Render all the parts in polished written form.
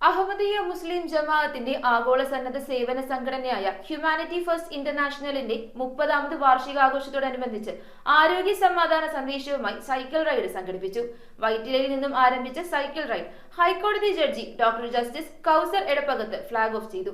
അഹമ്മദിയ മുസ്ലിം ജമാഅത്തിന്റെ ആഗോള സന്നദ്ധ സേവന സംഘടനയായ ഹ്യൂമാനിറ്റി ഫസ്റ്റ് ഇന്റർനാഷണലിന്റെ 30ാമത് വാർഷികാഘോഷത്തോടനുബന്ധിച്ച് ആരോഗ്യ സമാധാന സന്ദേശവുമായി സൈക്കിൾ റൈഡ് സംഘടിപ്പിച്ചു. വൈറ്റിലയിൽ നിന്നും ആരംഭിച്ച സൈക്കിൾ റൈഡ് ഹൈക്കോടതി ജഡ്ജി ഡോക്ടർ ജസ്റ്റിസ് കൗസർ എടപ്പകത്ത് ഫ്ളാഗ് ഓഫ് ചെയ്തു.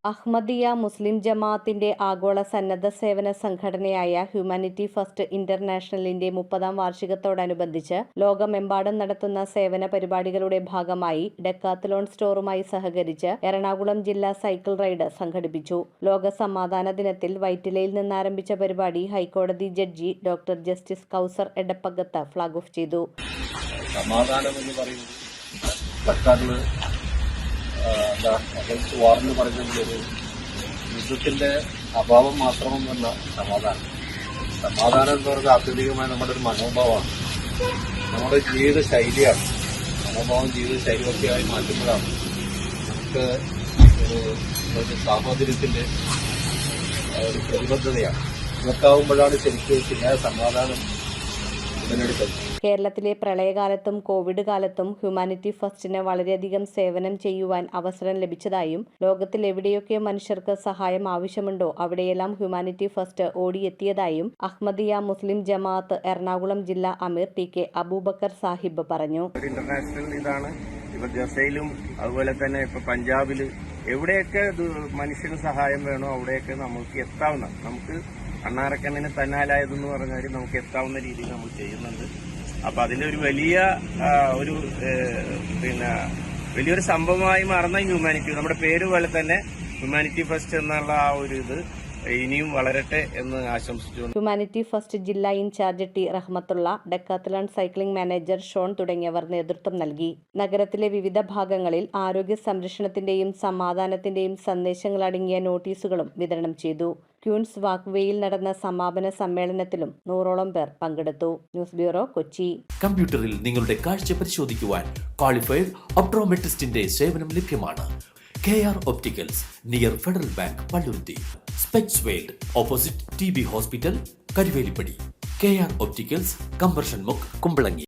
അഹമ്മദിയ മുസ്ലിം ജമാഅത്തിന്റെ ആഗോള സന്നദ്ധ സേവന സംഘടനയായ ഹ്യൂമാനിറ്റി ഫസ്റ്റ് ഇന്റർനാഷണലിന്റെ 30ാം വാർഷികത്തോടനുബന്ധിച്ച് ലോകമെമ്പാടും നടത്തുന്ന സേവന പരിപാടികളുടെ ഭാഗമായി ഡെക്കാത്തലോൺ സ്റ്റോറുമായി സഹകരിച്ച് എറണാകുളം ജില്ലാ സൈക്കിൾ റൈഡ് സംഘടിപ്പിച്ചു. ലോക സമാധാന ദിനത്തിൽ വൈറ്റിലയിൽ നിന്നാരംഭിച്ച പരിപാടി ഹൈക്കോടതി ജഡ്ജി ഡോക്ടർ ജസ്റ്റിസ് കൗസർ എടപ്പകത്ത് ഫ്ളാഗ് ഓഫ് ചെയ്തു. വാറെന്ന് പറയുന്നത് ഒരു യുദ്ധത്തിന്റെ അഭാവം മാത്രമൊന്നുമല്ല സമാധാനം. സമാധാനം എന്ന് പറയുന്നത് ആത്യന്തികമായി നമ്മുടെ ഒരു മനോഭാവമാണ്, നമ്മുടെ ജീവിത ശൈലിയാണ്. മനോഭാവം ജീവിത ശൈലിയൊക്കെയായി മാറ്റുമ്പോഴാണ് നമുക്ക് ഒരു സാഹോദര്യത്തിന്റെ ഒരു പ്രതിബദ്ധതയാണ്. ഇതൊക്കെയാവുമ്പോഴാണ് ശരിക്കും ശരിയായ സമാധാനം ഉടലെടുക്കുന്നത്. കേരളത്തിലെ പ്രളയകാലത്തും കോവിഡ് കാലത്തും ഹ്യൂമാനിറ്റി ഫസ്റ്റിന് വളരെയധികം സേവനം ചെയ്യുവാൻ അവസരം ലഭിച്ചതായും ലോകത്തിൽ എവിടെയൊക്കെ മനുഷ്യർക്ക് സഹായം ആവശ്യമുണ്ടോ അവിടെയെല്ലാം ഹ്യൂമാനിറ്റി ഫസ്റ്റ് ഓടിയെത്തിയതായും അഹമ്മദിയ മുസ്ലിം ജമാഅത്ത് എറണാകുളം ജില്ലാ അമീർ ടി.കെ. അബൂബക്കർ സാഹിബ് പറഞ്ഞു. ഇന്റർനാഷണൽ ഇതാണ്. ഇപ്പൊ ജസയിലും അതുപോലെ തന്നെ ഇപ്പൊ പഞ്ചാബില് എവിടെയൊക്കെ മനുഷ്യന് സഹായം വേണോ അവിടെയൊക്കെ നമുക്ക് എത്താവുന്ന, നമുക്ക് അണ്ണാറക്കണ്ണിന് തന്നാലായതെന്ന് പറഞ്ഞാൽ നമുക്ക് എത്താവുന്ന രീതിയിൽ നമ്മൾ ചെയ്യുന്നുണ്ട്. അപ്പൊ അതിന്റെ ഒരു വലിയൊരു സംഭവമായി മാറുന്ന ഹ്യൂമാനിറ്റി, നമ്മുടെ പേര് പോലെ തന്നെ ഹ്യൂമാനിറ്റി ഫസ്റ്റ് എന്നുള്ള ആ ഒരു ഇത് ഇനിയും വളരട്ടെ എന്ന് ആശംസിച്ചു. ഹ്യൂമാനിറ്റി ഫസ്റ്റ് ജില്ലാ in charge T Rahmathulla, Decathlon cycling manager Shone തുടങ്ങിയവർ നേതൃത്വം നൽകി. നഗരത്തിലെ വിവിധ ഭാഗങ്ങളിൽ ആരോഗ്യ സംരക്ഷണത്തിന്റെയും സമാധാനത്തിന്റെയും സന്ദേശങ്ങളടങ്ങിയ നോട്ടീസുകളും വിതരണം ചെയ്തു. ക്യൂൻസ് വാക്ക്വേയിൽ നടന്ന സമാപന സമ്മേളനത്തിലും 100ഓളം പേർ പങ്കെടുത്തു. News bureau, Kochi. കമ്പ്യൂട്ടറിൽ നിങ്ങളുടെ കാഴ്ച പരിശോധിക്കുവാൻ ക്വാളിഫൈഡ് ഒപ്ട്രോമെട്രിസ്റ്റിന്റെ സേവനം ലഭ്യമാണ്. KR Opticals, near federal bank, Palluruthy. Specs world, opposite TB hospital, Karuvelippady. KR Opticals, combustion മുക്ക്, കുമ്പളങ്ങി.